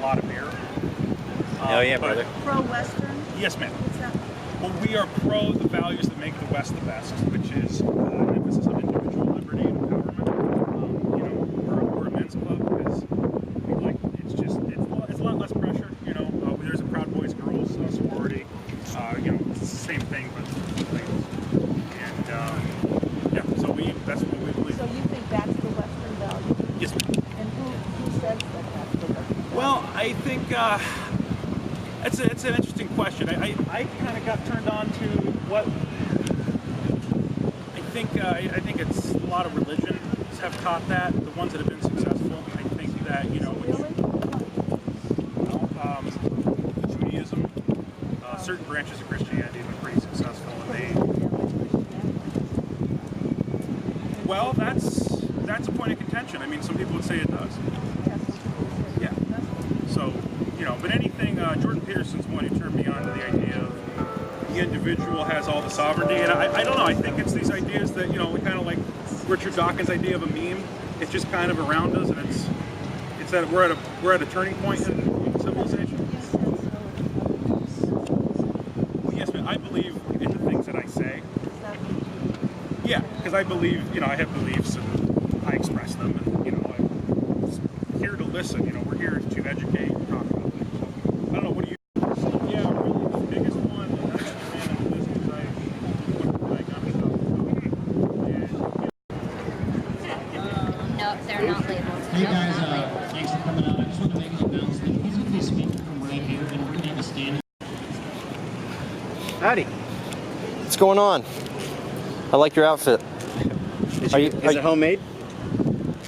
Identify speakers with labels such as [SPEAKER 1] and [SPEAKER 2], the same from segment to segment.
[SPEAKER 1] lot of beer.
[SPEAKER 2] Oh yeah, brother.
[SPEAKER 3] Pro-Western?
[SPEAKER 1] Yes, ma'am.
[SPEAKER 3] What's that?
[SPEAKER 1] Well, we are pro the values that make the West the best, which is an emphasis on individual liberty and empowerment. We're a men's club because it's a lot less pressure. There's a Proud Boys Girls sorority. It's the same thing, but ladies. And that's what we believe.
[SPEAKER 3] So you think that's the Western value?
[SPEAKER 1] Yes, ma'am.
[SPEAKER 3] And who says that that's the Western value?
[SPEAKER 1] Well, I think it's an interesting question. I kind of got turned on to what I think it's a lot of religions have taught that. The ones that have been successful. I think that Judaism, certain branches of Christianity have been pretty successful, and that's a point of contention. I mean, some people would say it does. Yeah. So, but anything, Jordan Peterson's one who turned me on to the idea of the individual has all the sovereignty, and I don't know. I think it's these ideas that kind of like Richard Dawkins' idea of a meme. It's just kind of around us, and it's that we're at a turning point in civilization. Well, yes, man. I believe in the things that I say. Yeah, because I believe, I have beliefs and I express them, and I'm here to listen. We're here to educate and talk about things. So, I don't know. What do you? Yeah, really, the biggest one. That's the man in the business.
[SPEAKER 4] No, they're not labeled.
[SPEAKER 5] Hey guys, thanks for coming out. I just want to make an announcement. He's going to be speaking from right here, and we're going to have a stand.
[SPEAKER 2] Howdy.
[SPEAKER 6] What's going on? I like your outfit.
[SPEAKER 2] Is it homemade?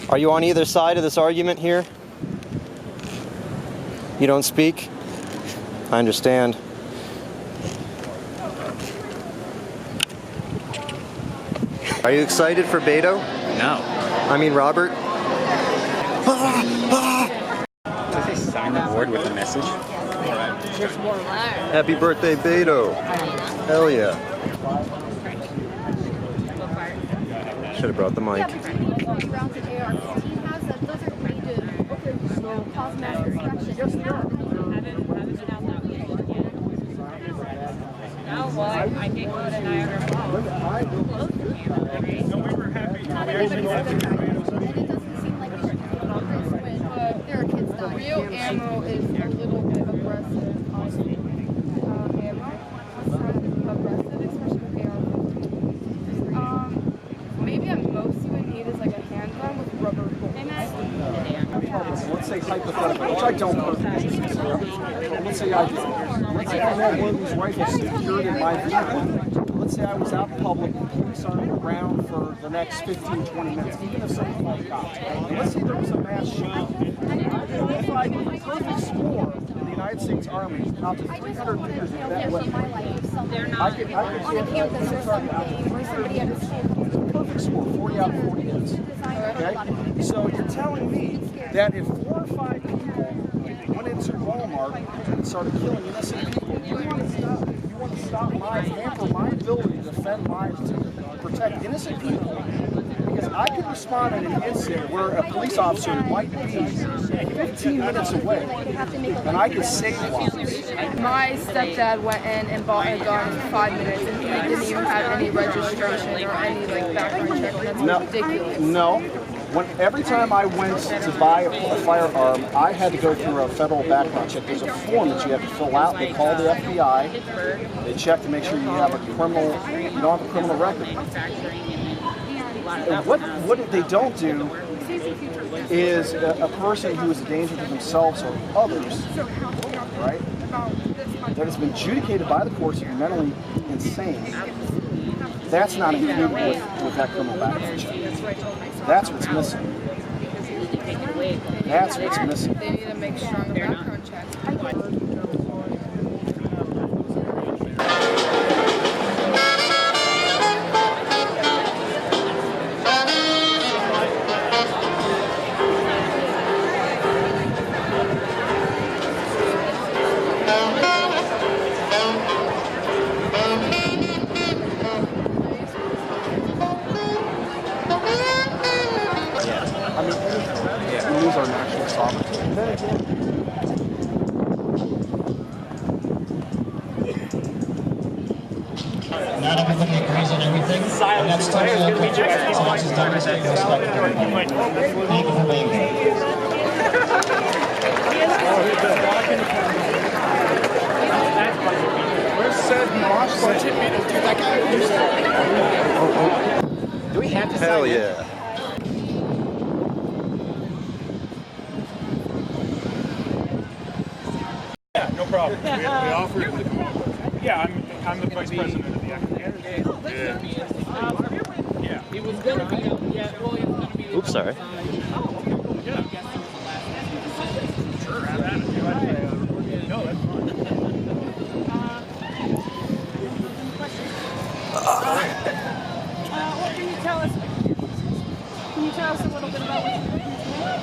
[SPEAKER 6] Are you on either side of this argument here? You don't speak? I understand. Are you excited for Beto?
[SPEAKER 2] No.
[SPEAKER 6] I mean Robert?
[SPEAKER 2] Does he sign the board with a message?
[SPEAKER 6] Happy birthday, Beto. Hell yeah. Should have brought the mic.
[SPEAKER 4] I did go to Niagara Falls.
[SPEAKER 1] No, we were happy.
[SPEAKER 7] There are kids dying. Real ammo is a little bit aggressive. Ammo? Aggressive expression of AR. Maybe at most you would need is like a handgun with rubber bullets.
[SPEAKER 8] Let's say hypothetically, which I don't know. Let's say I do. Let's say I had one of these rifles secured in my vehicle. Let's say I was out in public and police aren't around for the next 15-20 minutes, even if someone called cops. And let's say there was a mass shooting. If I with a perfect score in the United States Army out to 300 meters of that weapon, I could
[SPEAKER 7] On a campus or something where somebody understands.
[SPEAKER 8] perfect score, 40 out of 40 hits. Okay? So you're telling me that if 4 or 5 people went into Walmart and started killing innocent people, you want to stop hamper my ability to defend lives, to protect innocent people? Because I could respond in an instant where a police officer might be 15 minutes away, and I could save lives.
[SPEAKER 7] My stepdad went in and bought a gun in 5 minutes and he didn't even have any registration or any background check. That's ridiculous.
[SPEAKER 8] No. Every time I went to buy a firearm, I had to go through a federal background check. There's a form that you have to fill out. They call the FBI. They check to make sure you have a you don't have a criminal record. And what they don't do is a person who is a danger to themselves or others, right, that has been adjudicated by the courts to be mentally insane, that's not included with that criminal background check. That's what's missing. That's what's missing.
[SPEAKER 7] They need to make stronger background checks.
[SPEAKER 8] We lose our national sovereignty.
[SPEAKER 5] not everybody agrees on everything. And that's totally okay. As long as it's done respect everybody. Thank you for being here.
[SPEAKER 2] Do we have to
[SPEAKER 6] Hell
[SPEAKER 2] sign in?
[SPEAKER 6] yeah.
[SPEAKER 1] Yeah, no problem. We offered him to come over. Yeah, I'm the vice president of the academy. Yeah.
[SPEAKER 9] It was going to be, yeah, well, it was going to be.
[SPEAKER 6] Oops, sorry.
[SPEAKER 1] Sure, have at it. No, that's fine.
[SPEAKER 3] What can you tell us? Can you tell us a little bit about what you're doing?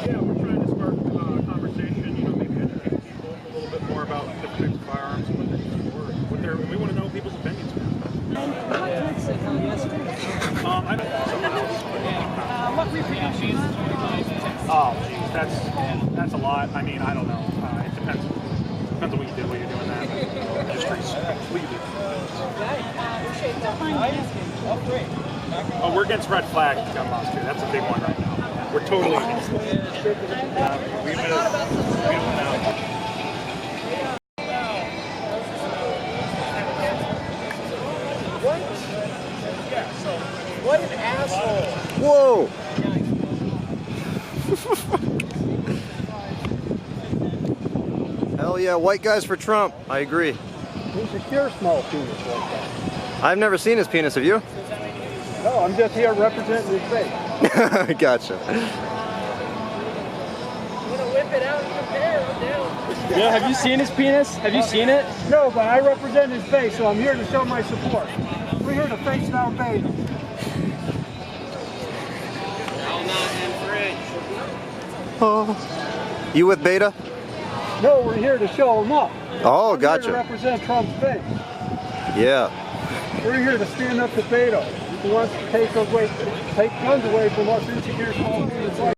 [SPEAKER 1] Yeah, we're trying to spark conversation, maybe educate people a little bit more about different types of firearms and what they're used for. We want to know people's opinions. I don't know.
[SPEAKER 3] What reproduction?
[SPEAKER 1] Oh, geez, that's a lot. I mean, I don't know. It depends. Depends on what you did while you're doing that. Industry's completed. Oh, we're against red flag gun laws too. That's a big one right now. We're totally against it. We don't know.
[SPEAKER 8] What an asshole!
[SPEAKER 6] Whoa! Hell yeah, white guys for Trump. I agree.
[SPEAKER 8] Who's a pure small penis like that?
[SPEAKER 6] I've never seen his penis, have you?
[SPEAKER 8] No, I'm just here representing his face.
[SPEAKER 6] Gotcha.
[SPEAKER 9] Yeah, have you seen his penis? Have you seen it?
[SPEAKER 8] No, but I represent his face, so I'm here to show my support. We're here to face down Beto.
[SPEAKER 6] Oh. You with Beta?
[SPEAKER 8] No, we're here to show him up.
[SPEAKER 6] Oh,
[SPEAKER 8] I'm here
[SPEAKER 6] gotcha.
[SPEAKER 8] to represent Trump's face.
[SPEAKER 6] Yeah.
[SPEAKER 8] We're here to stand up to Beto. He wants to take guns away from us insecure small penis like.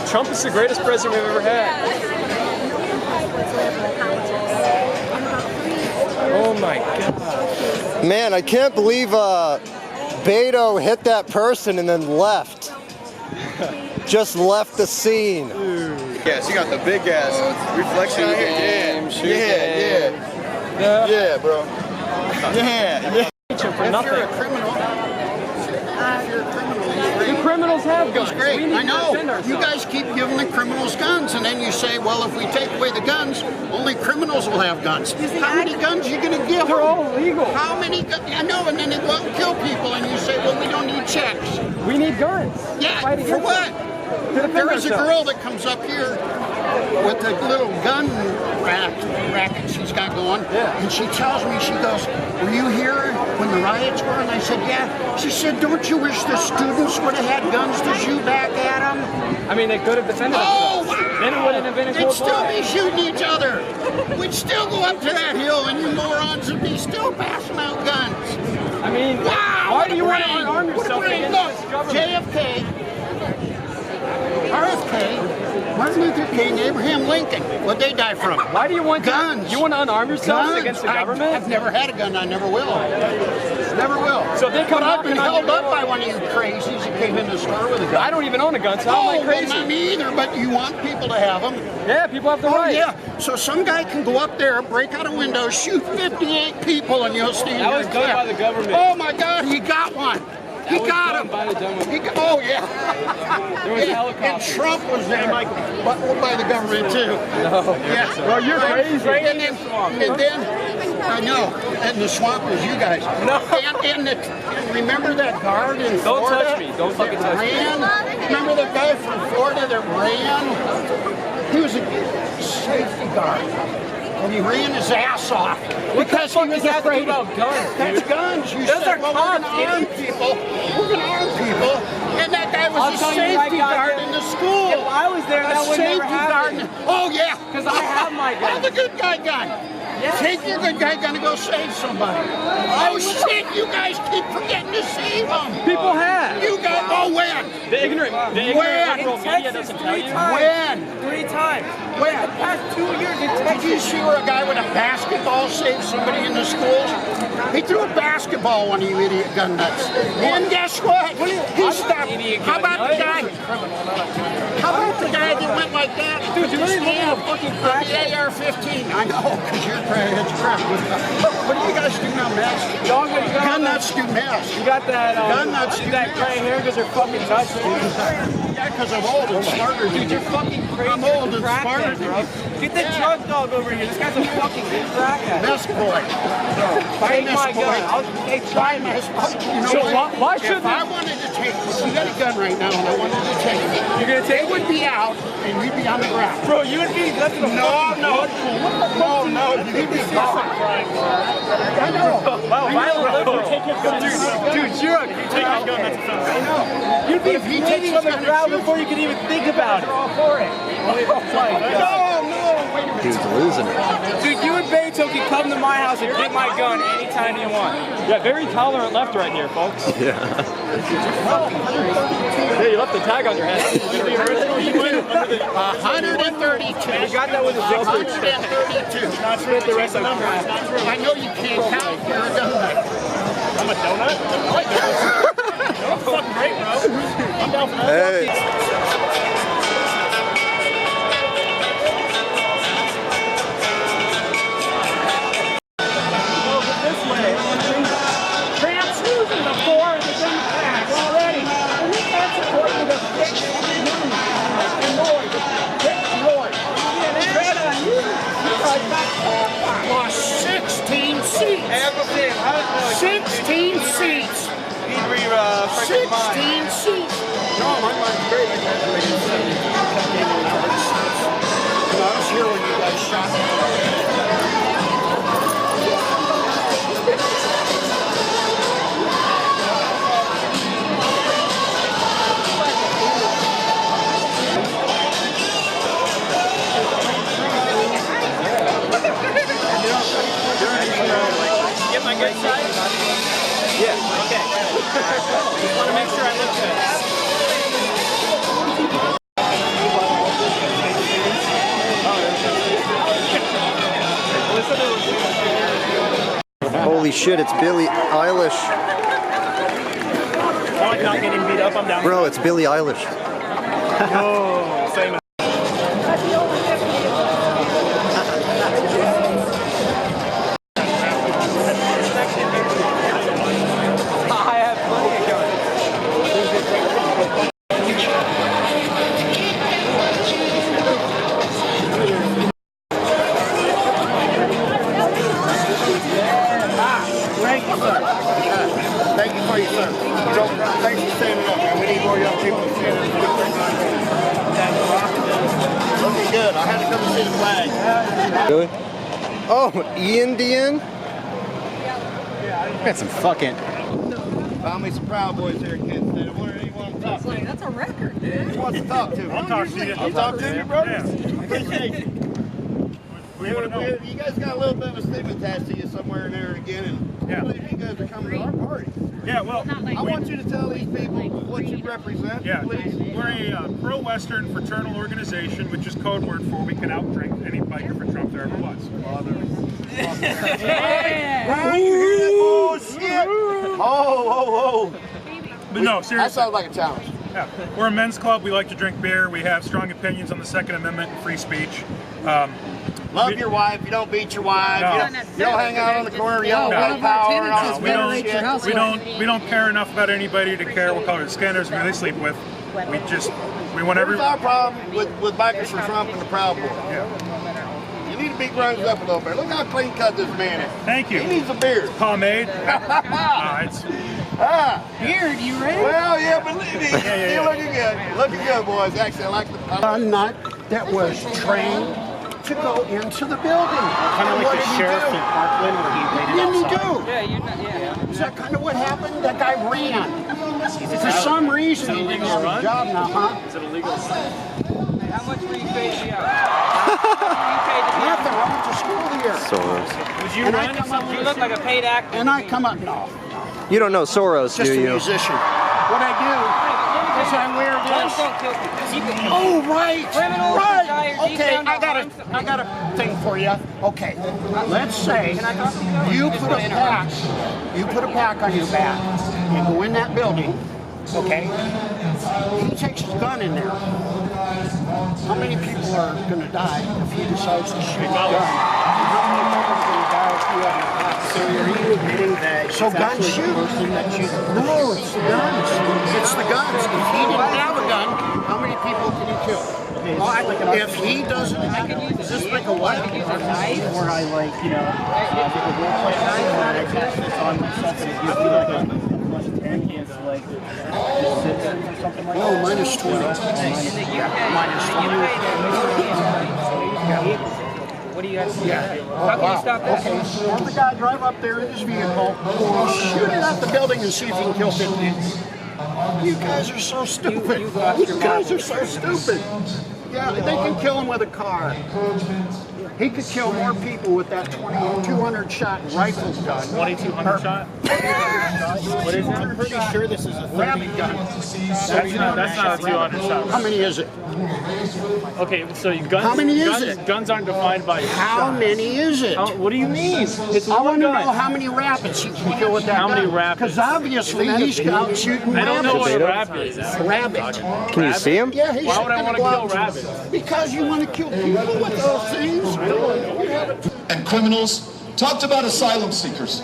[SPEAKER 9] Trump is the greatest president we've ever had. Oh my God.
[SPEAKER 6] Man, I can't believe Beto hit that person and then left. Just left the scene.
[SPEAKER 10] Yes, you got the big ass reflection out here. Yeah, bro. Yeah.
[SPEAKER 9] For nothing. The criminals have guns.
[SPEAKER 11] Great.
[SPEAKER 9] We need
[SPEAKER 11] I
[SPEAKER 9] to
[SPEAKER 11] know.
[SPEAKER 9] defend ourselves.
[SPEAKER 11] You guys keep giving the criminals guns, and then you say, well, if we take away the guns, only criminals will have guns. How many guns are you going to give
[SPEAKER 8] They're
[SPEAKER 11] them?
[SPEAKER 8] all legal.
[SPEAKER 11] How many guns? I know, and then they go out and kill people, and you say, well, we don't need checks.
[SPEAKER 9] We need guns.
[SPEAKER 11] Yeah,
[SPEAKER 9] Fight
[SPEAKER 11] for
[SPEAKER 9] against
[SPEAKER 11] what?
[SPEAKER 9] them. To defend
[SPEAKER 11] There is a
[SPEAKER 9] ourselves.
[SPEAKER 11] girl that comes up here with a little gun racket she's got going, and she tells me, she goes, were you here when the riots were? And I said, yeah. She said, don't you wish the students would have had guns to shoot back at them?
[SPEAKER 9] I mean, they could have defended
[SPEAKER 11] Oh,
[SPEAKER 9] themselves.
[SPEAKER 11] wow.
[SPEAKER 9] Then it wouldn't have been a
[SPEAKER 11] They'd
[SPEAKER 9] cold
[SPEAKER 11] still
[SPEAKER 9] war.
[SPEAKER 11] be shooting each other. We'd still go up to that hill, and you morons would be still passing out guns.
[SPEAKER 9] I mean,
[SPEAKER 11] Wow!
[SPEAKER 9] why do you want to unarm
[SPEAKER 11] What a
[SPEAKER 9] yourself
[SPEAKER 11] brain.
[SPEAKER 9] against
[SPEAKER 11] Look,
[SPEAKER 9] this government?
[SPEAKER 11] JFK, RFK, Martin Luther King, Abraham Lincoln. What'd they die from?
[SPEAKER 9] Why do you want
[SPEAKER 11] guns?
[SPEAKER 9] You want to unarm yourself
[SPEAKER 11] Guns.
[SPEAKER 9] against the government?
[SPEAKER 11] I've never had a gun. I never will. Never will.
[SPEAKER 9] So if they come
[SPEAKER 11] but I've been
[SPEAKER 9] knocking on
[SPEAKER 11] held
[SPEAKER 9] your
[SPEAKER 11] up
[SPEAKER 9] door-
[SPEAKER 11] by one of you crazies that came in the store with a gun.
[SPEAKER 9] I don't even own a gun, so how am I crazy?
[SPEAKER 11] Well, not me either, but you want people to have them.
[SPEAKER 9] Yeah, people have the right.
[SPEAKER 11] Yeah, so some guy can go up there, break out a window, shoot 58 people, and you'll stand
[SPEAKER 9] That
[SPEAKER 11] there
[SPEAKER 9] was
[SPEAKER 11] and
[SPEAKER 9] done
[SPEAKER 11] clap.
[SPEAKER 9] by the government.
[SPEAKER 11] Oh my God, he got one. He
[SPEAKER 9] was
[SPEAKER 11] got
[SPEAKER 9] done
[SPEAKER 11] him.
[SPEAKER 9] by the government.
[SPEAKER 11] Oh yeah.
[SPEAKER 9] There was
[SPEAKER 11] And
[SPEAKER 9] helicopters.
[SPEAKER 11] Trump was there, by the government too.
[SPEAKER 9] No.
[SPEAKER 11] Yeah.
[SPEAKER 9] Well, you're crazy.
[SPEAKER 11] And then I know. And the swamp is you guys.
[SPEAKER 9] No.
[SPEAKER 11] And remember that guard in
[SPEAKER 9] Don't
[SPEAKER 11] Florida?
[SPEAKER 9] touch me. Don't fucking touch me.
[SPEAKER 11] Remember that guy from Florida that ran? He was a safety guard. And he ran his ass off because he was afraid
[SPEAKER 9] about guns.
[SPEAKER 11] That's guns. You
[SPEAKER 9] Those
[SPEAKER 11] said,
[SPEAKER 9] are
[SPEAKER 11] well,
[SPEAKER 9] cops,
[SPEAKER 11] we're going to arm people. We're going to arm people. And that guy was a safety guard in the school.
[SPEAKER 9] If I was there, that would never happen.
[SPEAKER 11] Oh, yeah.
[SPEAKER 9] Because I have my gun.
[SPEAKER 11] Have a good guy gun. Yes. Take your good guy gun to go save somebody. Oh, shit. You guys keep forgetting to save them.
[SPEAKER 9] People have.
[SPEAKER 11] You guys. Oh, when?
[SPEAKER 9] The ignorant liberal media doesn't tell you.
[SPEAKER 11] When?
[SPEAKER 9] 3 times.
[SPEAKER 11] When?
[SPEAKER 9] The past 2 years in
[SPEAKER 11] Did you see where a guy with a basketball saved somebody in the schools? He threw a basketball on you idiot gun nuts. And guess what? He stopped. How about the guy? How about the guy that went like that?
[SPEAKER 9] Dude, you really look like a fucking crack.
[SPEAKER 11] The AR-15. I know, because you're crackheads crap. What do you guys do now, Mask?
[SPEAKER 9] Dog, what you got?
[SPEAKER 11] Gun nuts do Mask.
[SPEAKER 9] You got that,
[SPEAKER 11] gun nuts do
[SPEAKER 9] that gray hair because they're fucking nuts, dude.
[SPEAKER 11] Yeah, because I'm old and smarter than you.
[SPEAKER 9] Dude, you're fucking crazy.
[SPEAKER 11] I'm old and smarter than
[SPEAKER 9] bro. Get the drug dog over here. This guy's a fucking big crackhead.
[SPEAKER 11] Mask boy.
[SPEAKER 9] Take my gun. Hey, try me.
[SPEAKER 11] You know
[SPEAKER 9] So
[SPEAKER 11] what?
[SPEAKER 9] why should
[SPEAKER 11] if I wanted to take this, you got a gun right now, and I wanted to take it.
[SPEAKER 9] You're gonna take
[SPEAKER 11] it? Would be out, and we'd be on the ground.
[SPEAKER 9] Bro, you would be left in the
[SPEAKER 11] No, you'd be gone. I know.
[SPEAKER 9] Wow, violent liberal. Dude, you're a take his gun, that's a felony. I know. You'd be bleeding on the ground before you could even think about it. All for it.
[SPEAKER 6] Dude's losing it.
[SPEAKER 9] Dude, you and Beto can come to my house and get my gun anytime you want. Yeah, very tolerant left right here, folks.
[SPEAKER 6] Yeah.
[SPEAKER 9] Yeah, you left the tag on your head.
[SPEAKER 11] 132.
[SPEAKER 9] You got that with a
[SPEAKER 11] 132.
[SPEAKER 9] Not split the rest of the crap.
[SPEAKER 11] I know you can't count. You're a donut.
[SPEAKER 1] I'm a donut? I like donuts. That's fucking great, bro. I'm down for that.
[SPEAKER 6] Hey.
[SPEAKER 11] Lost 16 seats. 16 seats. 16 seats. No, my mind's great. I was here when you guys shot me.
[SPEAKER 9] Get my good side? Yeah. Okay. Just want to make sure I look
[SPEAKER 6] good. Holy shit, it's Billie Eilish.
[SPEAKER 1] I like not getting beat up, I'm down.
[SPEAKER 6] Bro, it's Billie Eilish.
[SPEAKER 1] Oh, same.
[SPEAKER 11] Thank you for your service. Thanks for standing up, man. We need more young people to stand up. Looking good. I had to come and see the flag.
[SPEAKER 6] Really? Oh, Indian?
[SPEAKER 2] Got some fucking.
[SPEAKER 11] Found me some Proud Boys here in Kansas City. What do you want to talk to?
[SPEAKER 3] That's a record, dude.
[SPEAKER 11] Who wants to talk to?
[SPEAKER 1] I'll talk to you.
[SPEAKER 11] I'll talk to you, brother.
[SPEAKER 1] Yeah.
[SPEAKER 11] Appreciate it. You guys got a little bit of a stigma attached to you somewhere in there again, and I believe you guys are coming to our party.
[SPEAKER 1] Yeah, well,
[SPEAKER 11] I want you to tell these people what you represent, please.
[SPEAKER 1] We're a pro-Western fraternal organization, which is code word for we can outdrink any biker for Trump there ever was.
[SPEAKER 11] Yeah. You hear that bullshit? Oh.
[SPEAKER 1] But no, seriously.
[SPEAKER 11] That sounds like a challenge.
[SPEAKER 1] Yeah. We're a men's club. We like to drink beer. We have strong opinions on the Second Amendment and free speech.
[SPEAKER 11] Love your wife. You don't beat your wife.
[SPEAKER 1] No.
[SPEAKER 11] You don't hang out on the corner yelling white power and all this bullshit.
[SPEAKER 1] We don't care enough about anybody to care what color the skin is they sleep with. We want every.
[SPEAKER 11] Here's our problem with bikers for Trump and the Proud Boys.
[SPEAKER 1] Yeah.
[SPEAKER 11] You need to beat runs up a little bit. Look how clean cut this man is.
[SPEAKER 1] Thank you.
[SPEAKER 11] He needs a beard.
[SPEAKER 1] Pomade.
[SPEAKER 11] Beard, you ready? Well, yeah, believe me. You're looking good. Looking good, boys. Actually, I like the nut that was trained to go into the building.
[SPEAKER 9] Kind of like the sheriff in Parkland where he waited outside.
[SPEAKER 11] Yeah, you know, yeah. Is that kind of what happened? That guy ran. For some reason, he didn't have a job now, huh?
[SPEAKER 9] Is it illegal?
[SPEAKER 12] How much were you paid to be out?
[SPEAKER 11] Nothing. I went to school here.
[SPEAKER 6] Soros.
[SPEAKER 12] Would you run or something? You look like a paid actor.
[SPEAKER 11] And I come up, no.
[SPEAKER 6] You don't know Soros,
[SPEAKER 11] Just
[SPEAKER 6] do
[SPEAKER 11] a
[SPEAKER 6] you?
[SPEAKER 11] musician. What I do is I wear this. Oh, right. Right. Okay, I got a thing for you. Okay, let's say you put a pack on your back and go in that building. Okay, he takes his gun in there. How many people are going to die if he decides to shoot a gun? How many people are going to die if you have a gun?
[SPEAKER 9] So are you admitting that
[SPEAKER 11] So guns shoot? No, it's the guns. It's the guns. If he didn't have a gun, how many people can he kill? If he doesn't, is this like a what?
[SPEAKER 9] a knife? Or I like, you know, I take a role play knife and I cast this on myself and it gives me like a bunch of tan cans to like just sit there or something like that.
[SPEAKER 11] Oh, minus 20.
[SPEAKER 12] What do you guys do?
[SPEAKER 11] How
[SPEAKER 12] can you stop that?
[SPEAKER 11] Okay, have the guy drive up there in his vehicle, shoot it at the building and see if he can kill 50 people. You guys are so stupid. You guys are so stupid. Yeah, they can kill him with a car. He could kill more people with that 200 shot rifle gun.
[SPEAKER 9] 2200 shot? What is that?
[SPEAKER 11] I'm pretty sure this is a 30 gun.
[SPEAKER 9] That's not a 200 shot.
[SPEAKER 11] How many is it?
[SPEAKER 9] Okay, so guns.
[SPEAKER 11] How many is it?
[SPEAKER 9] Guns aren't defined by.
[SPEAKER 11] How many is it?
[SPEAKER 9] What do you mean? It's
[SPEAKER 11] I
[SPEAKER 9] one
[SPEAKER 11] want to
[SPEAKER 9] gun.
[SPEAKER 11] know how many rabbits you can kill with that
[SPEAKER 9] How
[SPEAKER 11] gun.
[SPEAKER 9] many rabbits?
[SPEAKER 11] Because obviously he's out shooting
[SPEAKER 9] I don't know what a
[SPEAKER 11] rabbits.
[SPEAKER 9] rabbit is.
[SPEAKER 11] Rabbit.
[SPEAKER 6] Can you see him?
[SPEAKER 11] Yeah, he's
[SPEAKER 9] Why would I
[SPEAKER 11] shooting
[SPEAKER 9] want to kill
[SPEAKER 11] gloves.
[SPEAKER 9] rabbits?
[SPEAKER 11] Because you want to kill people with those things.
[SPEAKER 13] And criminals talked about asylum seekers.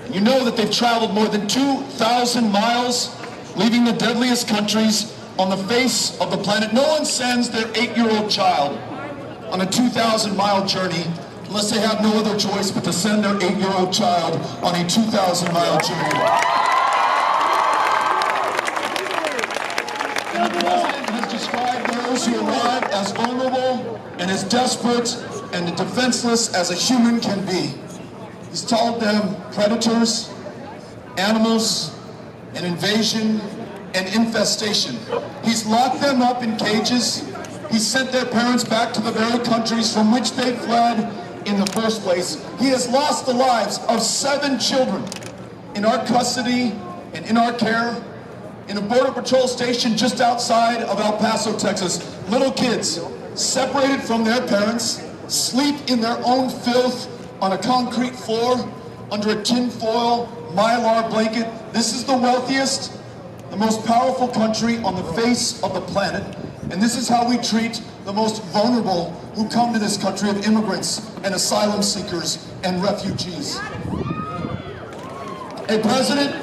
[SPEAKER 13] You know that they've traveled more than 2,000 miles, leaving the deadliest countries on the face of the planet. No one sends their 8-year-old child on a 2,000-mile journey unless they have no other choice but to send their 8-year-old child on a 2,000-mile journey. The president has described those who arrive as vulnerable and as desperate and defenseless as a human can be. He's called them predators, animals, an invasion, and infestation. He's locked them up in cages. He sent their parents back to the very countries from which they fled in the first place. He has lost the lives of 7 children in our custody and in our care in a Border Patrol station just outside of El Paso, Texas. Little kids separated from their parents, sleep in their own filth on a concrete floor under a tinfoil mylar blanket. This is the wealthiest, the most powerful country on the face of the planet, and this is how we treat the most vulnerable who come to this country of immigrants and asylum seekers and refugees. A president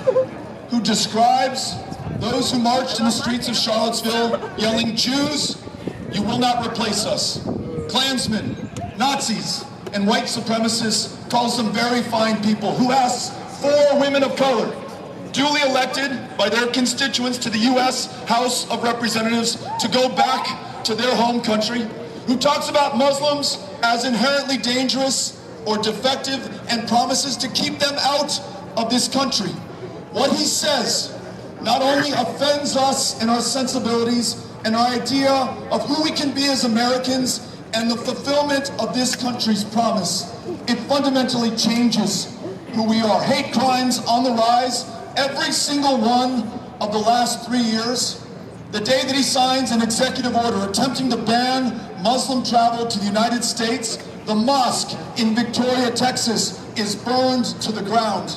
[SPEAKER 13] who describes those who marched in the streets of Charlottesville yelling, "Jews, you will not replace us. Klansmen, Nazis, and white supremacists," calls them very fine people, who asks 4 women of color, duly elected by their constituents to the U.S. House of Representatives, to go back to their home country, who talks about Muslims as inherently dangerous or defective and promises to keep them out of this country. What he says not only offends us in our sensibilities and our idea of who we can be as Americans and the fulfillment of this country's promise, it fundamentally changes who we are. Hate crimes on the rise, every single one of the last 3 years. The day that he signs an executive order attempting to ban Muslim travel to the United States, the mosque in Victoria, Texas is burned to the ground.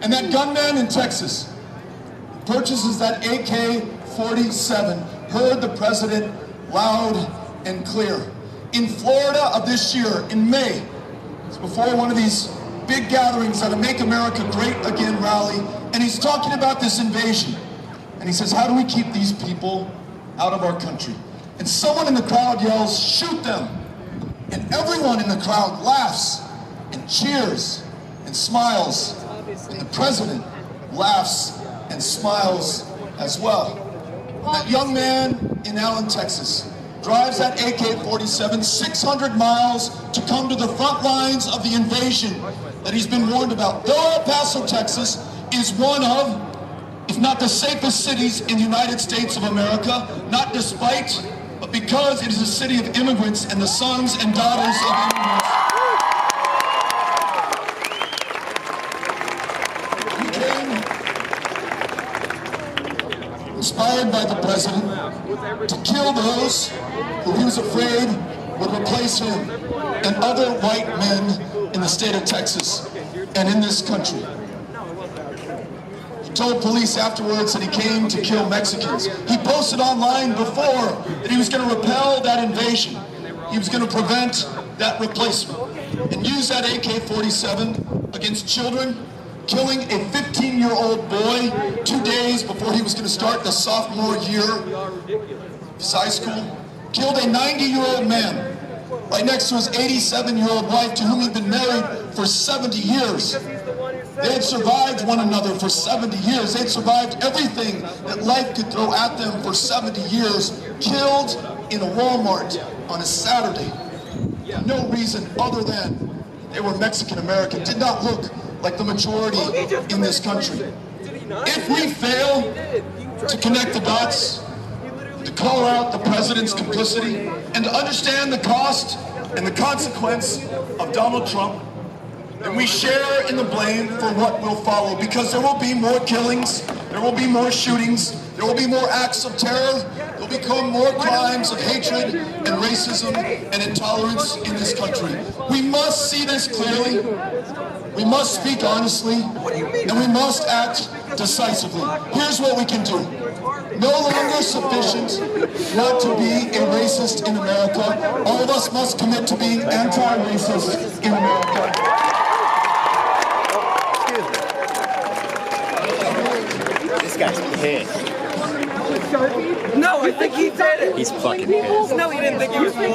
[SPEAKER 13] And that gunman in Texas purchases that AK-47, heard the president loud and clear. In Florida of this year, in May, it's before one of these big gatherings at a Make America Great Again rally, and he's talking about this invasion. And he says, how do we keep these people out of our country? And someone in the crowd yells, shoot them. And everyone in the crowd laughs and cheers and smiles. And the president laughs and smiles as well. That young man in Allen, Texas, drives that AK-47 600 miles to come to the front lines of the invasion that he's been warned about. Though El Paso, Texas is one of, if not the safest cities in the United States of America, not despite, but because it is a city of immigrants and the sons and daughters of immigrants. He came inspired by the president to kill those who he was afraid would replace him and other white men in the state of Texas and in this country. He told police afterwards that he came to kill Mexicans. He posted online before that he was going to repel that invasion. He was going to prevent that replacement and use that AK-47 against children, killing a 15-year-old boy 2 days before he was going to start the sophomore year of his high school. Killed a 90-year-old man right next to his 87-year-old wife to whom he'd been married for 70 years. They had survived one another for 70 years. They'd survived everything that life could throw at them for 70 years. Killed in a Walmart on a Saturday. No reason other than they were Mexican American. Did not look like the majority in this country. If we fail to connect the dots, to call out the president's complicity, and to understand the cost and the consequence of Donald Trump, then we share in the blame for what will follow, because there will be more killings, there will be more shootings, there will be more acts of terror, there will become more crimes of hatred and racism and intolerance in this country. We must see this clearly, we must speak honestly, and we must act decisively. Here's what we can do. No longer sufficient not to be a racist in America. All of us must commit to being anti-racist in America.
[SPEAKER 2] This guy's pissed.
[SPEAKER 12] No, I think he did it.
[SPEAKER 2] He's fucking pissed.
[SPEAKER 12] No, he didn't think he was falling.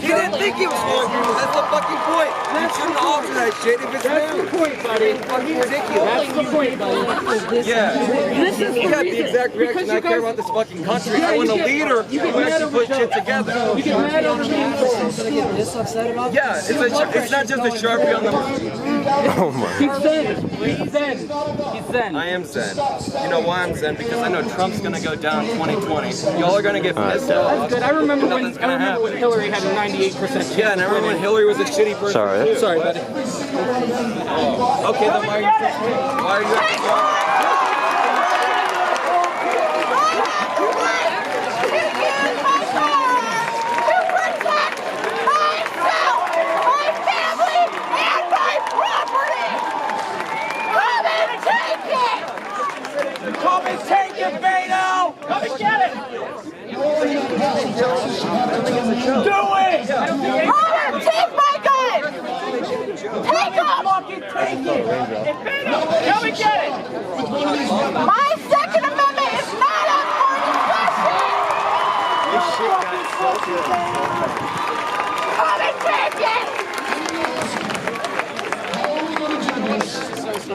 [SPEAKER 12] He didn't think he was falling. That's the fucking point. You shouldn't alter that shit if it's new. That's the point, buddy. Fucking ridiculous. That's the point, buddy. Yeah. You got the exact reaction I care about this fucking country. I want a leader who actually puts shit together.
[SPEAKER 3] You get mad over me. Get this upset about.
[SPEAKER 12] Yeah, it's not just a Sharpie on the.
[SPEAKER 2] Oh my.
[SPEAKER 3] He's zen. He's zen. He's zen.
[SPEAKER 12] I am zen. You know why I'm zen? Because I know Trump's gonna go down 2020. Y'all are gonna get pissed off.
[SPEAKER 3] That's good. I remember when Hillary had a 98%.
[SPEAKER 12] Yeah, and I remember when Hillary was a shitty person.
[SPEAKER 2] Sorry.
[SPEAKER 3] Sorry, buddy.
[SPEAKER 12] Oh. Okay, then why are you
[SPEAKER 3] Come and take it, Beto! Come and get it! Do it!
[SPEAKER 14] Hunter, take my gun! Take them!
[SPEAKER 3] Fucking take it! Beto, come and get it!
[SPEAKER 14] My Second Amendment is not up for discussion! Come and take it!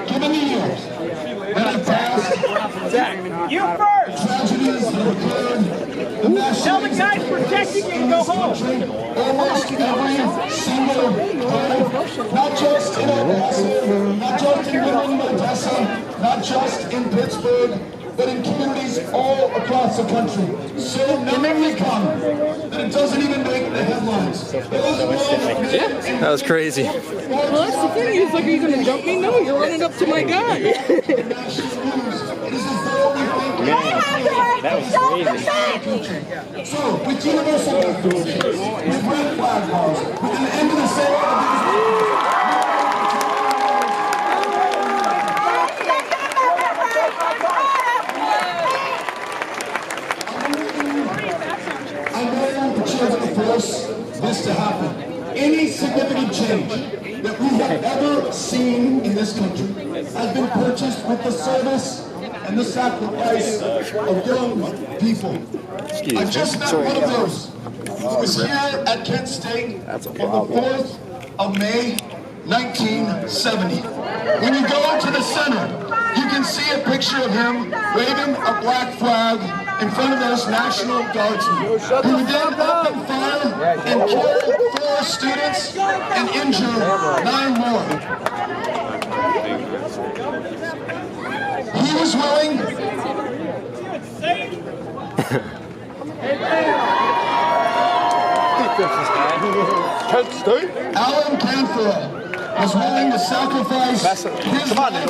[SPEAKER 13] Given the years that have passed,
[SPEAKER 3] You first!
[SPEAKER 13] tragedies that have occurred, the
[SPEAKER 3] Tell the guys protecting you to go home!
[SPEAKER 13] almost every single day, not just in El Paso, not just in Odessa, not just in Pittsburgh, but in communities all across the country. So many come that it doesn't even make the headlines.
[SPEAKER 2] That was crazy.
[SPEAKER 3] Well, that's the thing. He's like, are you going to jump me? No, you're running up to my guy.
[SPEAKER 2] That was crazy.
[SPEAKER 13] So, with universal bathrooms, with red flag laws, with an end to the sale of I know the children of force this to happen. Any significant change that we have ever seen in this country has been purchased with the service and the sacrifice of young people. I just met one of those It was here at Kent State on the 4th of May, 1970. When you go to the center, you can see a picture of him waving a black flag in front of those National Guardsmen, who then opened fire and killed 4 students and injured 9 more. He was willing. Alan Canfora was willing to sacrifice his life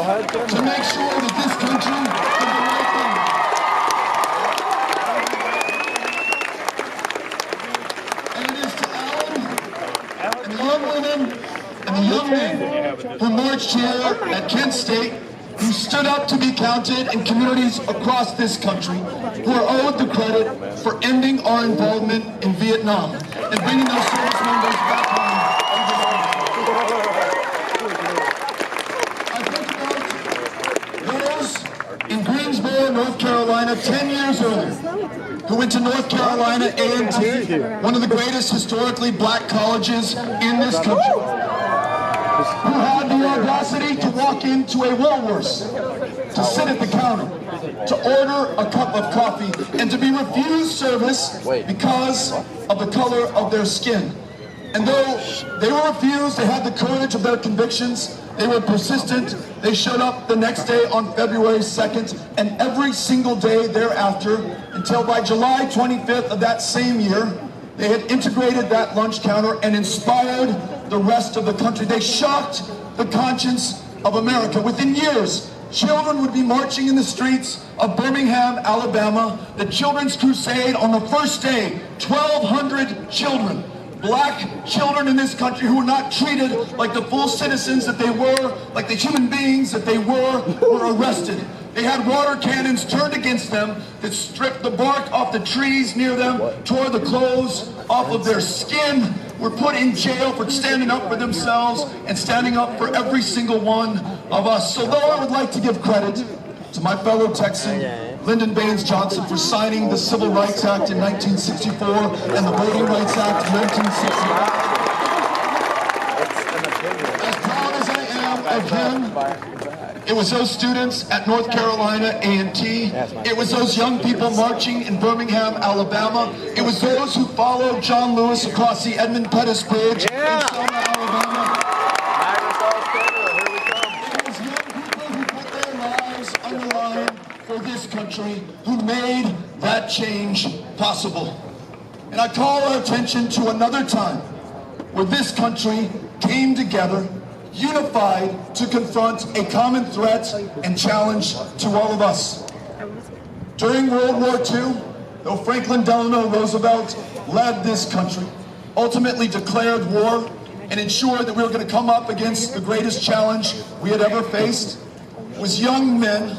[SPEAKER 13] to make sure that this country did the right thing. And it is to Alan and the young women and the young men who marched here at Kent State, who stood up to be counted in communities across this country, who are owed the credit for ending our involvement in Vietnam and bringing those service members back home. I think about those in Greensboro, North Carolina, 10 years earlier, who went to North Carolina A&T, one of the greatest historically black colleges in this country, who had the audacity to walk into a Woolworths, to sit at the counter, to order a cup of coffee, and to be refused service because of the color of their skin. And though they were refused, they had the courage of their convictions, they were persistent, they showed up the next day on February 2nd, and every single day thereafter, until by July 25th of that same year, they had integrated that lunch counter and inspired the rest of the country. They shocked the conscience of America. Within years, children would be marching in the streets of Birmingham, Alabama. The Children's Crusade on the first day, 1,200 children, black children in this country who were not treated like the full citizens that they were, like the human beings that they were arrested. They had water cannons turned against them that stripped the bark off the trees near them, tore the clothes off of their skin, were put in jail for standing up for themselves and standing up for every single one of us. So though I would like to give credit to my fellow Texan, Lyndon Baines Johnson, for signing the Civil Rights Act in 1964 and the Voting Rights Act in 1965. As proud as I am of him, it was those students at North Carolina A&T. It was those young people marching in Birmingham, Alabama. It was those who followed John Lewis across the Edmund Pettus Bridge in Selma, Alabama. It was young people who put their lives on the line for this country, who made that change possible. And I call our attention to another time where this country came together, unified, to confront a common threat and challenge to all of us. During World War II, though Franklin Delano Roosevelt led this country, ultimately declared war, and ensured that we were going to come up against the greatest challenge we had ever faced, was young men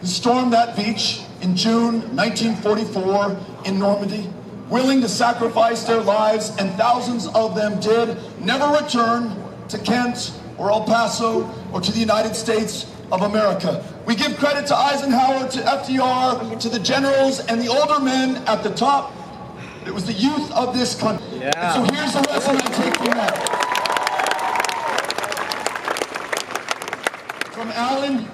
[SPEAKER 13] who stormed that beach in June 1944 in Normandy, willing to sacrifice their lives, and thousands of them did, never return to Kent or El Paso or to the United States of America. We give credit to Eisenhower, to FDR, to the generals and the older men at the top. It was the youth of this country. And so here's the lesson I take from that. From Alan,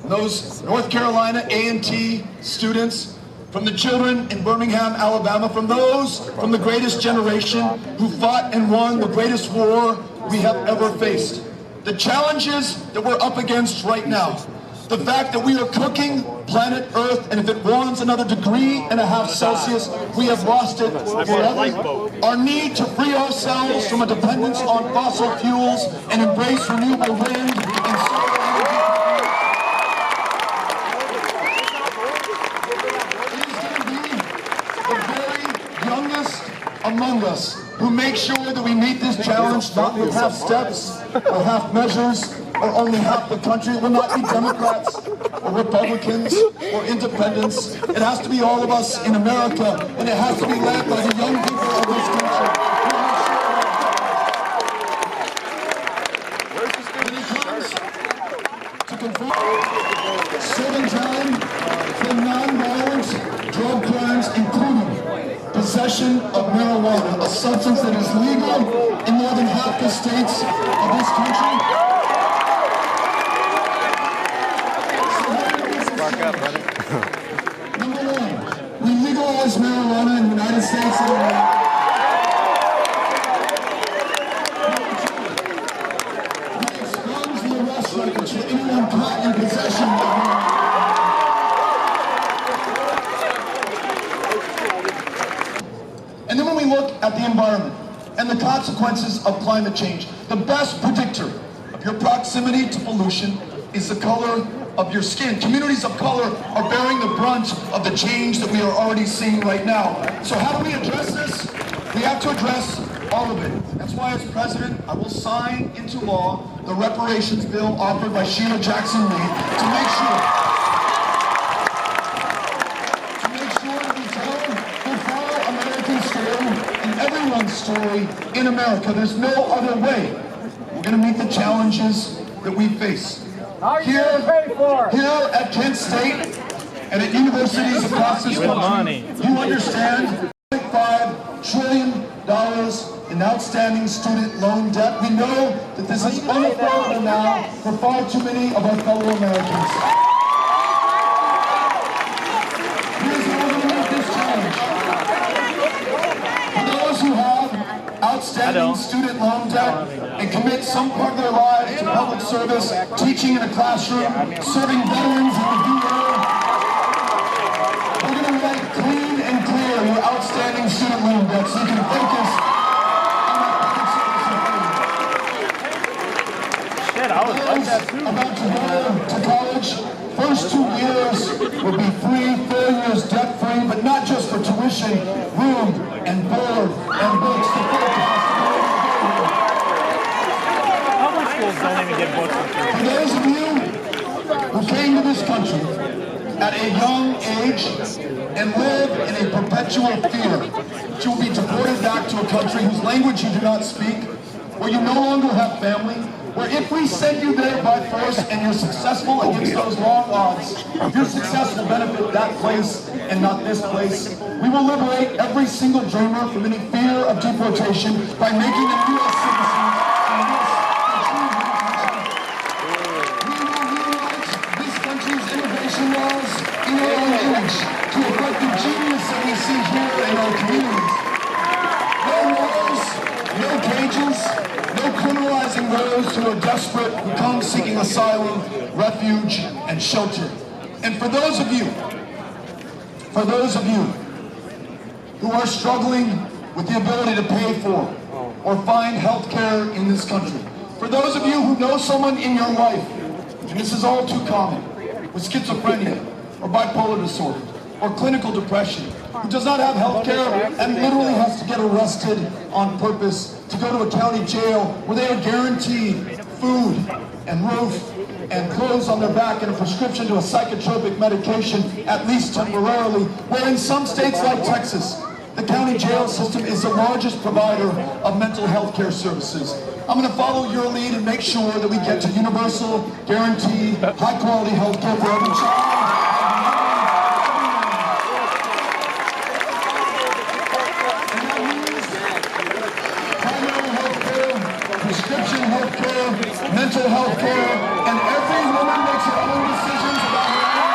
[SPEAKER 13] those North Carolina A&T students, from the children in Birmingham, Alabama, from those from the greatest generation who fought and won the greatest war we have ever faced. The challenges that we're up against right now, the fact that we are cooking planet Earth, and if it warms another 1.5 degrees Celsius, we have lost it forever. Our need to free ourselves from a dependence on fossil fuels and embrace renewable wind and solar energy. Among us who make sure that we meet this challenge not with half steps or half measures or only half the country. It will not be Democrats or Republicans or independents. It has to be all of us in America, and it has to be led by the young people of this country. When it comes to confront serving time for non-violent drug crimes, including possession of marijuana, a substance that is legal in more than half the states of this country.
[SPEAKER 2] Spark up, brother.
[SPEAKER 13] Number one, we legalize marijuana in the United States of America. We expunge the arrest records for anyone caught in possession of marijuana. And then when we look at the environment and the consequences of climate change, the best predictor of your proximity to pollution is the color of your skin. Communities of color are bearing the brunt of the change that we are already seeing right now. So how do we address this? We have to address all of it. That's why as president, I will sign into law the reparations bill offered by Sheila Jackson Lee to make sure that we tell the full American story and everyone's story in America. There's no other way we're going to meet the challenges that we face. Here at Kent State and at universities across this country, you understand $5 trillion in outstanding student loan debt. We know that this is unaffordable now for far too many of our fellow Americans. Here's how we're going to meet this challenge. For those who have outstanding student loan debt and commit some part of their lives to public service, teaching in a classroom, serving veterans in the VA, we're going to make clean and clear your outstanding student loan debt so you can focus on that public service. About to go to college, first 2 years will be free, 4 years debt-free, but not just for tuition, room and board and books.
[SPEAKER 9] Don't even get books.
[SPEAKER 13] For those of you who came to this country at a young age and live in a perpetual fear that you will be deported back to a country whose language you do not speak, where you no longer have family, where if we send you there by force and you're successful against those long odds, your success will benefit that place and not this place. We will liberate every single dreamer from any fear of deportation by making them U.S. citizens. Laws in our own image to affect the genius that we see here in our communities. No walls, no cages, no criminalizing those who are desperate, who come seeking asylum, refuge, and shelter. And for those of you who are struggling with the ability to pay for or find health care in this country, for those of you who know someone in your life, and this is all too common, with schizophrenia, or bipolar disorder, or clinical depression, who does not have health care and literally has to get arrested on purpose to go to a county jail where they are guaranteed food and roof and clothes on their back and a prescription to a psychotropic medication, at least temporarily, where in some states like Texas, the county jail system is the largest provider of mental health care services. I'm going to follow your lead and make sure that we get to universal, guaranteed, high-quality health care for every child. And that means primary health care, prescription health care, mental health care, and every woman makes her own decisions about her own.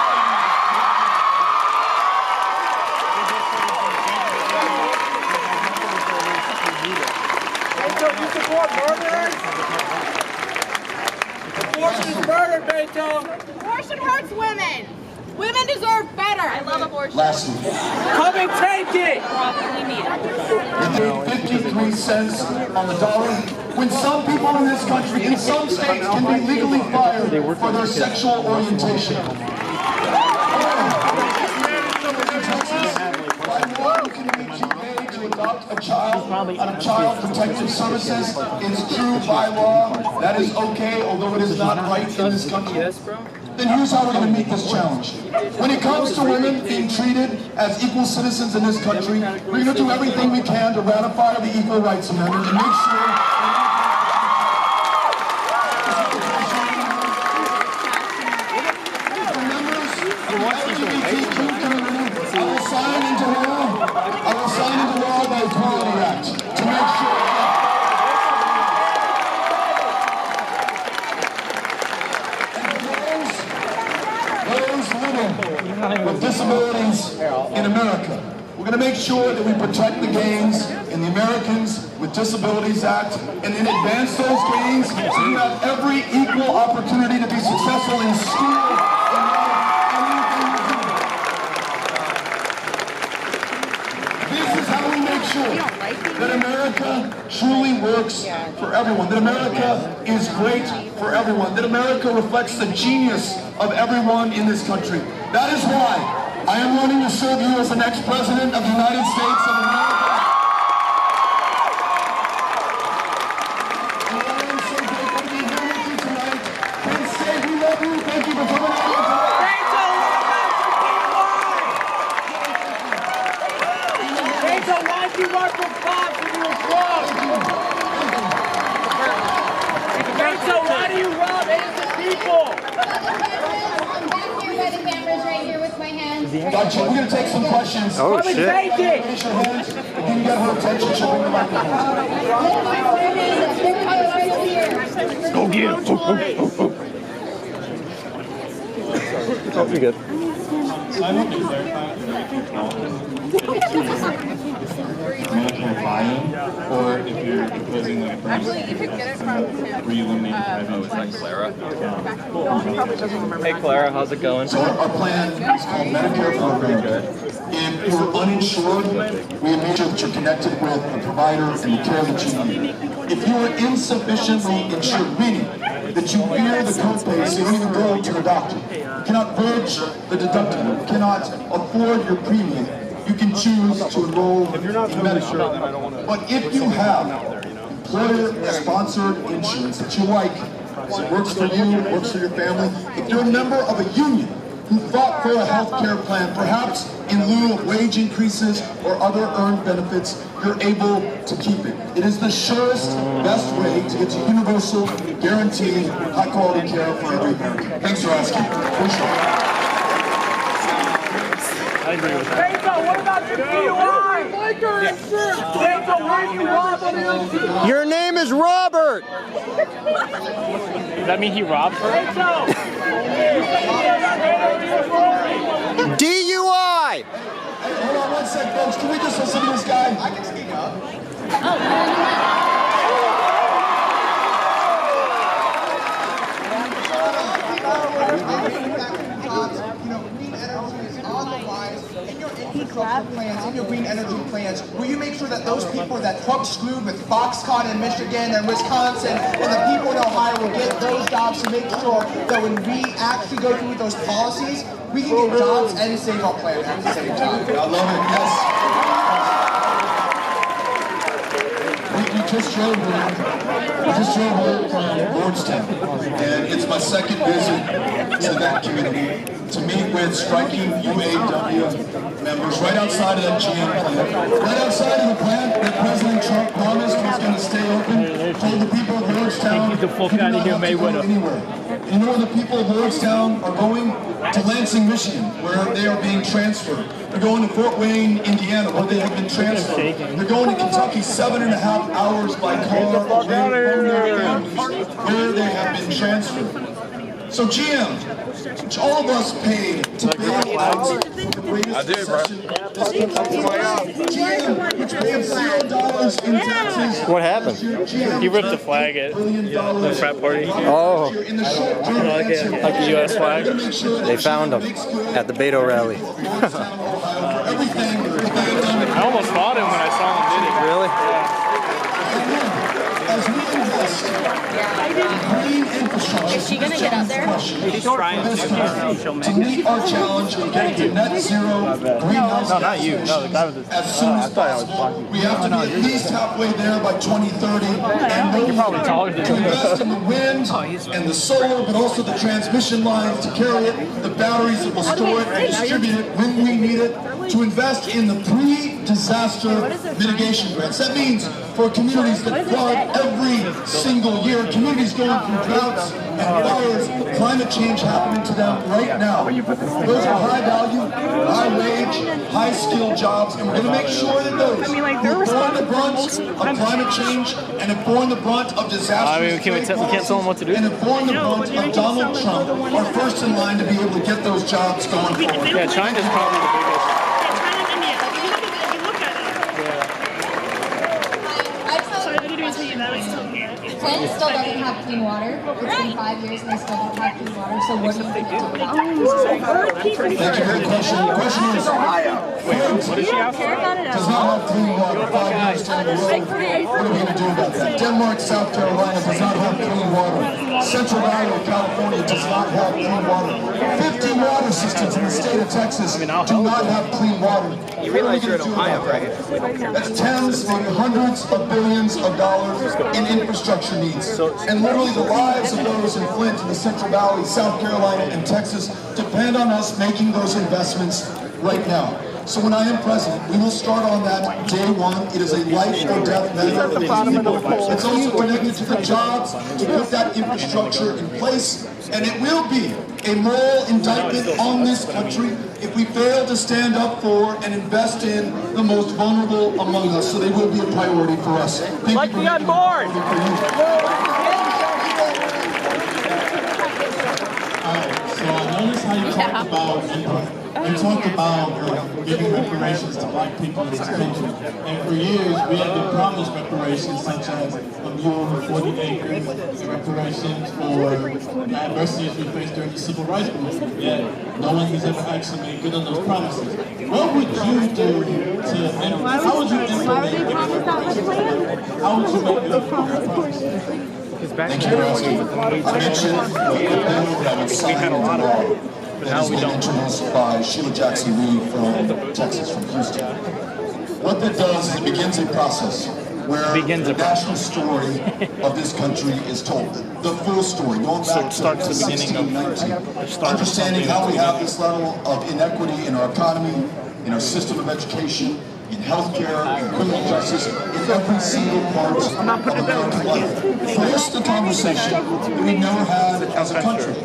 [SPEAKER 12] You support murderers? Abortion is murder, Beto.
[SPEAKER 14] Abortion hurts women. Women deserve better. I love abortion.
[SPEAKER 13] Lastly,
[SPEAKER 12] Come and take it.
[SPEAKER 13] they paid 53 cents on the dollar when some people in this country, in some states, can be legally fired for their sexual orientation. By law, you can be paid to adopt a child out of Child Protective Services. It's true by law. That is okay, although it is not right in this country. Then here's how we're going to meet this challenge. When it comes to women being treated as equal citizens in this country, we're going to do everything we can to ratify the Equal Rights Amendment and make sure I will sign into law by We're going to make sure that we protect the gains in the Americans with Disabilities Act and then advance those gains so you have every equal opportunity to be successful in school. This is how we make sure that America truly works for everyone, that America is great for everyone, that America reflects the genius of everyone in this country. That is why I am running to serve you as the next President of the United States of America. And I am so grateful to be here with you tonight. And say we love you. Thank you for coming out here tonight.
[SPEAKER 9] Beto, why'd you run for cops when you were drunk? Beto, why do you rob innocent people?
[SPEAKER 13] Gotcha. We're going to take some questions.
[SPEAKER 2] Oh, shit.
[SPEAKER 13] Raise your hands. If you can get her attention, she'll bring the microphone.
[SPEAKER 2] Go get him. Oh, you're good.
[SPEAKER 15] Military buy-in, or if you're proposing like a
[SPEAKER 7] Actually, you could get it from
[SPEAKER 15] where you eliminate private.
[SPEAKER 2] Is that Clara? Hey, Clara, how's it going?
[SPEAKER 13] So our plan is called Medicare for America. And if you're uninsured, we make sure that you're connected with a provider and the care that you need. If you are insufficiently insured, meaning that you fear the copay, so you don't even go to the doctor, you cannot bridge the deductible, you cannot afford your premium, you can choose to enroll in Medicare. But if you have employer-sponsored insurance that you like, so it works for you, it works for your family, if you're a member of a union who fought for a health care plan, perhaps in lieu of wage increases or other earned benefits, you're able to keep it. It is the surest, best way to get to universal, guaranteed, high-quality care for every American. Thanks for asking. Appreciate it.
[SPEAKER 9] Beto, what about your DUI? Beto, why are you robbing innocent?
[SPEAKER 6] Your name is Robert.
[SPEAKER 9] Does that mean he robbed her?
[SPEAKER 6] DUI.
[SPEAKER 13] Hold on one sec, folks. Can we just listen to this guy? I can speak up.
[SPEAKER 12] Green energy is on the rise. In your infrastructure plans, in your green energy plans, will you make sure that those people that Trump screwed with Foxconn in Michigan and Wisconsin and the people in Ohio will get those jobs to make sure that when we actually go through those policies, we can get jobs and save our planet at the same time?
[SPEAKER 13] I love it, yes. We just drove here from Lordstown, and it's my second visit to that community to meet with striking UAW members right outside of that GM plant. Right outside of the plant that President Trump promised was going to stay open, told the people of Lordstown,
[SPEAKER 9] Get the fuck out of here, Mayweather.
[SPEAKER 13] anywhere. You know where the people of Lordstown are going? To Lansing, Michigan, where they are being transferred. They're going to Fort Wayne, Indiana, where they have been transferred. They're going to Kentucky 7.5 hours by car away from their families, where they have been transferred. So GM, which all of us paid to bail out the greatest recession this country GM, which paid $0 in taxes.
[SPEAKER 2] What happened?
[SPEAKER 9] He ripped the flag at the frat party.
[SPEAKER 2] Oh.
[SPEAKER 9] Like the U.S. flag.
[SPEAKER 2] They found him at the Beto rally.
[SPEAKER 9] I almost fought him when I saw him did it.
[SPEAKER 2] Really?
[SPEAKER 13] As we invest in green infrastructure,
[SPEAKER 4] Is she gonna get up there?
[SPEAKER 9] She's trying
[SPEAKER 13] to meet our challenge of getting to net zero greenhouse
[SPEAKER 9] No, not you.
[SPEAKER 13] gas
[SPEAKER 9] No, the guy with
[SPEAKER 13] emissions
[SPEAKER 9] the.
[SPEAKER 13] as soon as possible. We have to be at least halfway there by 2030, and
[SPEAKER 9] You're probably taller than
[SPEAKER 13] to
[SPEAKER 9] me.
[SPEAKER 13] invest in the wind and the solar, but also the transmission lines to carry it, the batteries that will store it and distribute it when we need it, to invest in the pre-disaster mitigation grants. That means for communities that flood every single year, communities going through droughts and fires, climate change happening to them right now. Those are high value, high wage, high skill jobs, and we're going to make sure that those who have borne the brunt of climate change and have borne the brunt of disaster
[SPEAKER 9] we can't tell them what to do.
[SPEAKER 13] and have borne the brunt of Donald Trump are first in line to be able to get those jobs going forward.
[SPEAKER 9] Yeah, China's probably the biggest.
[SPEAKER 16] Flint still doesn't have clean water. It's been 5 years and they still don't have clean water. So what do you think about that?
[SPEAKER 13] Thank you for the question. The question is, Flint does not have clean water 5 years down the road. What are we going to do about that? Denmark, South Carolina does not have clean water. Central Valley of California does not have clean water. 50 water systems in the state of Texas do not have clean water.
[SPEAKER 2] You realize you're in Ohio, right?
[SPEAKER 13] That's tens and hundreds of billions of dollars in infrastructure needs. And literally the lives of those in Flint, in the Central Valley, South Carolina, and Texas depend on us making those investments right now. So when I am president, we will start on that day one. It is a life or death matter for these people. It's also connected to the jobs to put that infrastructure in place. And it will be a moral indictment on this country if we fail to stand up for and invest in the most vulnerable among us. So they will be a priority for us. Thank you for on board.
[SPEAKER 15] So I noticed how you talked about you talked about giving reparations to black people in this country. And for years, we have been promised reparations such as a mule for 40 acres, reparations for adversities we faced during the civil rights movement. Yet, no one has ever actually made good on those promises. What would you do to, how would you implement it? How would you make it promise?
[SPEAKER 13] Thank you for asking. I mentioned the bill that would sign into law that has been introduced by Sheila Jackson Lee from Texas, from Houston. What that does is it begins a process where the national story of this country is told. The full story, going back to 1619. Understanding how we have this level of inequity in our economy, in our system of education, in healthcare, in criminal justice, in every single part of American life. First, the conversation that we never had as a country.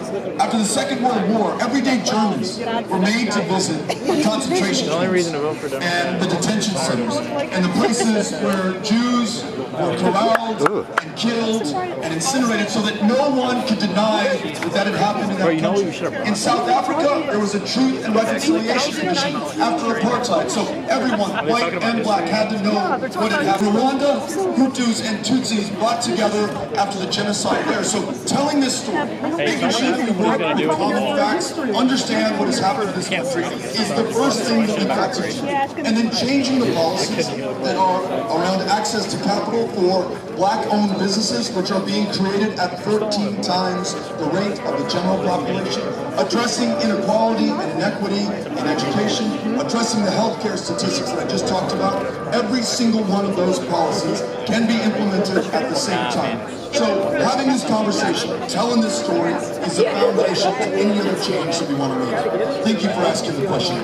[SPEAKER 13] After the Second World War, everyday Germans were made to visit the concentration camps and the detention centers and the places where Jews were corralled and killed and incinerated so that no one could deny that that had happened in that country. In South Africa, there was a Truth and Reconciliation Commission after apartheid, so everyone, white and black, had to know what had happened. Rwanda, Hutus and Tutsis brought together after the genocide there. So telling this story, making sure that we work with common facts, understand what has happened in this country is the first thing that we got to do. And then changing the policies that are around access to capital for black-owned businesses, which are being created at 13 times the rate of the general population, addressing inequality and inequity in education, addressing the healthcare statistics that I just talked about. Every single one of those policies can be implemented at the same time. So having this conversation, telling this story, is the foundation to any other change that we want to make. Thank you for asking the question.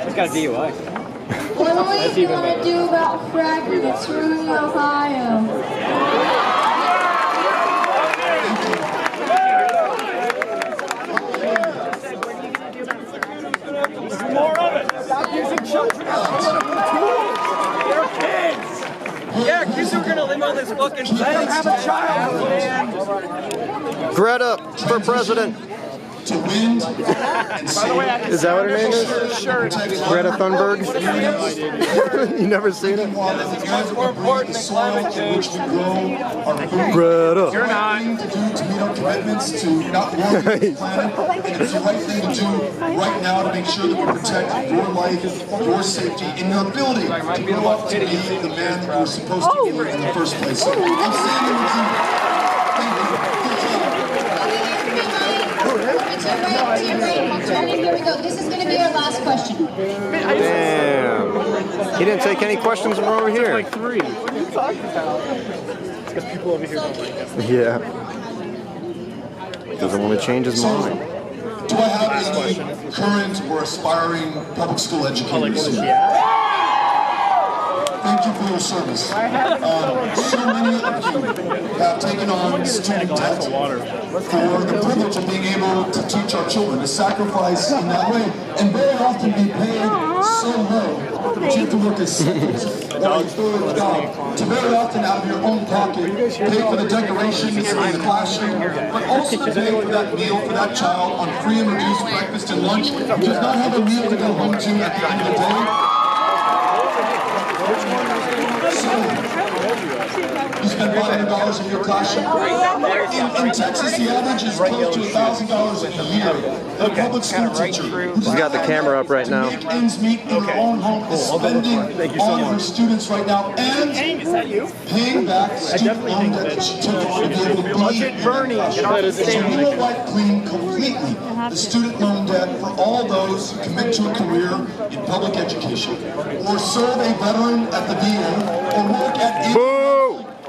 [SPEAKER 2] He's got a DUI.
[SPEAKER 16] What are you going to do about fracking? It's ruining Ohio.
[SPEAKER 8] More of it. Stop using children as tools. They're kids. Yeah, kids who are gonna live on this fucking planet. Let them have a child, man.
[SPEAKER 6] Greta for president.
[SPEAKER 13] To wind and
[SPEAKER 6] By the way, is that what her name is? Greta Thunberg? You never seen it?
[SPEAKER 13] That's more important than climate change.
[SPEAKER 6] Greta.
[SPEAKER 13] You're not. To do to meet our commitments to not warm the planet, and it's the right thing to do right now to make sure that we protect your life, your safety, and your ability to grow up to be the man that you were supposed to be in the first place. So I'm standing with you. Thank you.
[SPEAKER 16] Here we go. This is going to be our last question.
[SPEAKER 6] Damn. He didn't take any questions from over here.
[SPEAKER 9] Like 3. What are you talking about? It's because people over here don't like us.
[SPEAKER 6] Yeah. Doesn't want to change his mind.
[SPEAKER 13] Do I have any current or aspiring public school educators? Thank you for your service. So many of you have taken on student debt for the privilege of being able to teach our children, to sacrifice in that way, and very often be paid so low that you have to work a second or a third job to very often out of your own pocket pay for the decorations in the classroom, but also to pay for that meal for that child on free and reduced breakfast and lunch, who does not have a meal to go home to at the end of the day. You spend $500 in your classroom. In Texas, the average is close to $1,000 a year. A public school teacher who's
[SPEAKER 6] got the camera up right now.
[SPEAKER 13] Make ends meet in her own home is spending on her students right now and paying back student loan debt that she took on to be able to be in education. So we will wipe clean completely the student loan debt for all those who commit to a career in public education, or serve a veteran at the VA, or work at any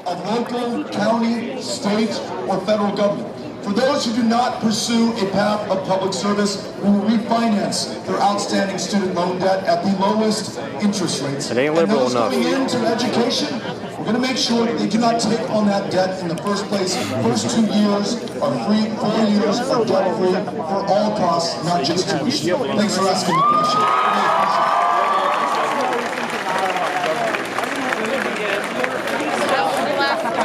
[SPEAKER 13] of local, county, state, or federal government. For those who do not pursue a path of public service, we will refinance their outstanding student loan debt at the lowest interest rates.
[SPEAKER 6] It ain't liberal
[SPEAKER 13] and those
[SPEAKER 6] enough.
[SPEAKER 13] going into education, we're going to make sure that they do not take on that debt in the first place. First 2 years are free, 4 years are debt-free for all costs, not just tuition. Thanks for asking the question.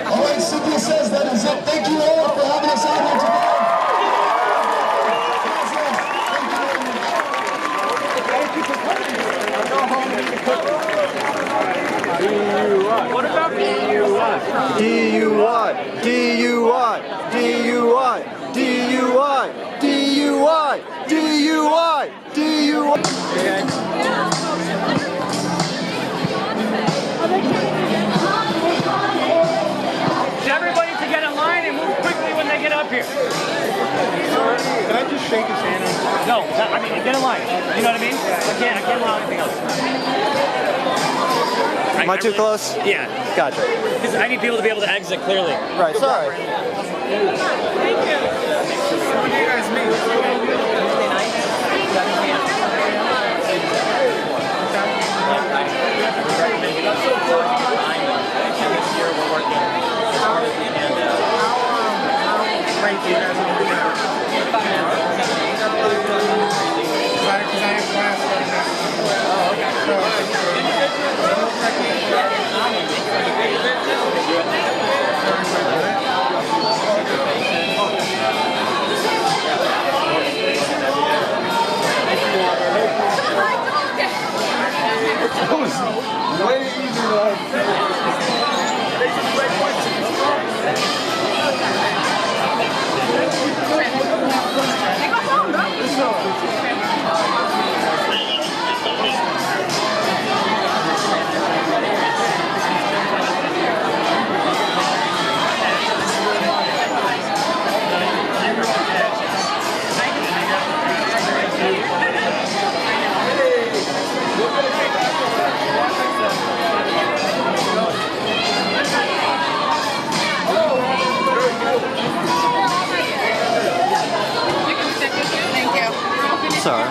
[SPEAKER 13] All right, Cynthia says that is it. Thank you all for having us out here today.
[SPEAKER 12] What about DUI?
[SPEAKER 6] DUI, DUI, DUI, DUI, DUI, DUI, DUI.
[SPEAKER 12] Everybody to get in line and move quickly when they get up here.
[SPEAKER 9] Can I just shake his hand?
[SPEAKER 12] No, I mean, get in line. You know what I mean? I can't allow anything else.
[SPEAKER 6] Am I too close?
[SPEAKER 12] Yeah.
[SPEAKER 6] Gotcha.
[SPEAKER 12] Because I need people to be able to exit clearly.
[SPEAKER 6] Right, sorry.
[SPEAKER 12] Thank you. When do you guys meet? Tuesday night. 7 p.m. That's so cool. This year we're working hard and great to you guys. Because I have class right now. Oh, okay.
[SPEAKER 10] That was way easier than I
[SPEAKER 6] Sorry.